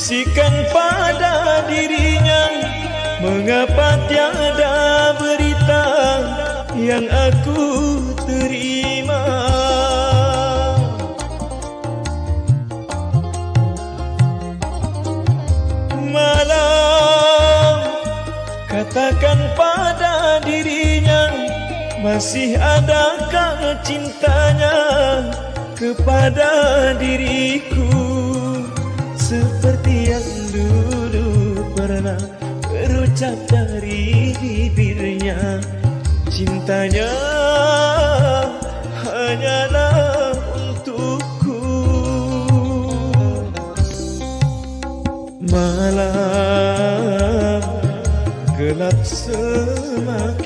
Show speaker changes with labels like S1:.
S1: bisikan pada dirinya, mengapa tiada berita yang aku terima. Malam katakan pada dirinya, masih adakah cintanya kepada diriku, seperti yang dulu pernah berucap dari bibirnya. Cintanya hanyalah untukku. Malam gelap semakin